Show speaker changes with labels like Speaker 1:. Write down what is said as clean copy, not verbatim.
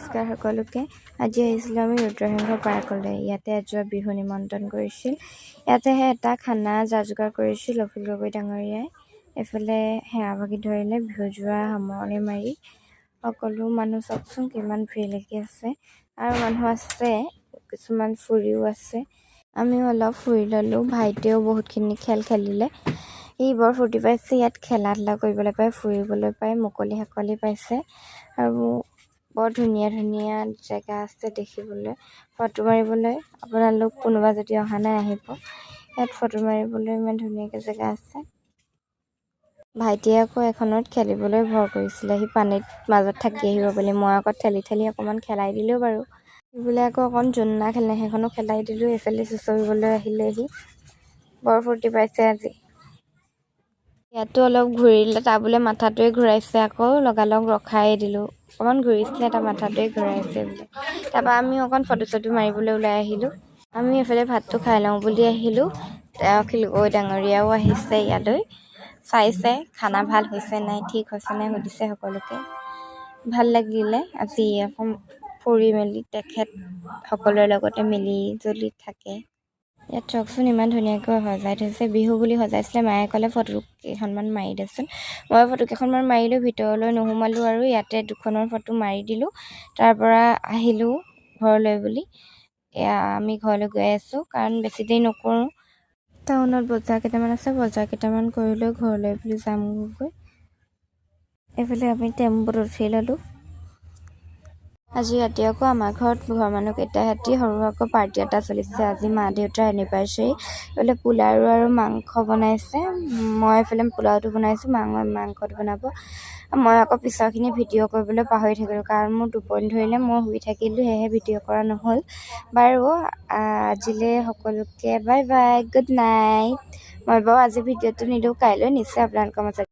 Speaker 1: নমস্কাৰ সকলোকে। আজি আহিছিলোঁ আমি ৰুদ্ৰসিংহ পাৰ্কলৈ। ইয়াতে এযোৱা বিহু নিমন্ত্ৰণ কৰিছিল। ইয়াতেহে এটা খানা যা-যোগাৰ কৰিছিল অখিল গগৈ ডাঙৰীয়াই। এইফালে সেৱা ভাগি ধৰিলে বিহু যোৱা সামৰণি মাৰি। সকলো মানুহ চাওকচোন কিমান ভিৰ লাগি আছে আৰু মানুহ আছে, কিছুমান ফুৰিও আছে। আমিও অলপ ফুৰি ল'লোঁ। ভাইটিয়েও বহুতখিনি খেল খেলিলে। সি বৰ ফূৰ্তি পাইছে। ইয়াত খেলা-ধূলা কৰিবলৈ পায়, ফুৰিবলৈ পায়, মুকলি পাইছে আৰু বৰ ধুনীয়া ধুনীয়া জেগা আছে দেখিবলৈ, ফটো মাৰিবলৈ। আপোনালোক কোনোবা যদি অহা নাই আহিব, ইয়াত ফটো মাৰিবলৈ ইমান ধুনীয়াকৈ জেগা আছে। ভাইটিয়ে আকৌ এখনত খেলিবলৈ ভয় কৰিছিলে, সি পানীত মাজত থাকি আহিব বুলি। মই আকৌ ঠেলি অকণমান খেলাই দিলোঁ বাৰু। বোলে আকৌ অকণ জোলনা খেলে, সেইখনো খেলাই দিলোঁ। এইফালে চুঁচৰিবলৈ আহিলে সি, বৰ ফূৰ্তি পাইছে আজি। ইয়াতো অলপ ঘূৰিলে, তাৰ বোলে মাথাটোৱে ঘূৰাইছে, আকৌ লগালগ ৰখাই দিলোঁ। অকণমান ঘূৰিছিলে, তাৰ মাথাটোৱে ঘূৰাইছে বোলে। তাৰপৰা আমি অকণ ফটো মাৰিবলৈ ওলাই আহিলোঁ। আমি এইফালে ভাতটো খাই লওঁ বুলি আহিলোঁ। অখিল গগৈ ডাঙৰীয়াও আহিছে ইয়ালৈ, চাইছে খানা ভাল হৈছে নাই, ঠিক হৈছে নাই সুধিছে সকলোকে। ভাল লাগিলে আজি আকৌ ফুৰি মেলি, তেখেত সকলোৰে লগতে মিলি জুলি থাকে। ইয়াত চাওকচোন ইমান ধুনীয়াকৈ সজাই থৈছে, বিহু বুলি সজাইছিলে। মায়ে ক'লে ফটো কেইখনমান মাৰি দেচোন। মই ফটো কেইখনমান মাৰিলোঁ, ভিতৰলৈ নোসোমালোঁ আৰু ইয়াতে দুখনৰ ফটো মাৰি দিলোঁ। তাৰ পৰা আহিলোঁ ঘৰলৈ বুলি। এয়া আমি ঘৰলৈ গৈ আছোঁ, কাৰণ বেছি দেৰি নকৰোঁ। টাউনত বজাৰ কেইটামান আছে, বজাৰ কেইটামান কৰি লৈ ঘৰলৈ বুলি যামগৈ। এইফালে আমি টেম্পুত উঠি ল'লোঁ। আজি ৰাতি আকৌ আমাৰ ঘৰৰ মানুহকেইটাৰ সৈতে সৰু সুৰাকৈ পাৰ্টি এটা চলিছে। আজি মা-দেউতাৰ এনিভাৰ্চাৰী। এইফালে পোলাও আৰু মাংস বনাইছে। মই এইফালে পোলাওটো বনাইছোঁ, মাংসটো বনাব। মই আকৌ পিছৰখিনি ভিডিঅ' কৰিবলৈ পাহৰি থাকিলোঁ, কাৰণ মোৰ টোপনি ধৰিলে, মই শুই থাকিলোঁ, সেয়েহে ভিডিঅ' কৰা নহ'ল। বাৰু আজিলৈ সকলোকে বাই বাই, গুড নাইট। মই বাৰু আজি ভিডিঅ'টো নিদিওঁ, কাইলৈ নিশ্চয় আপোনালোকৰ মাজত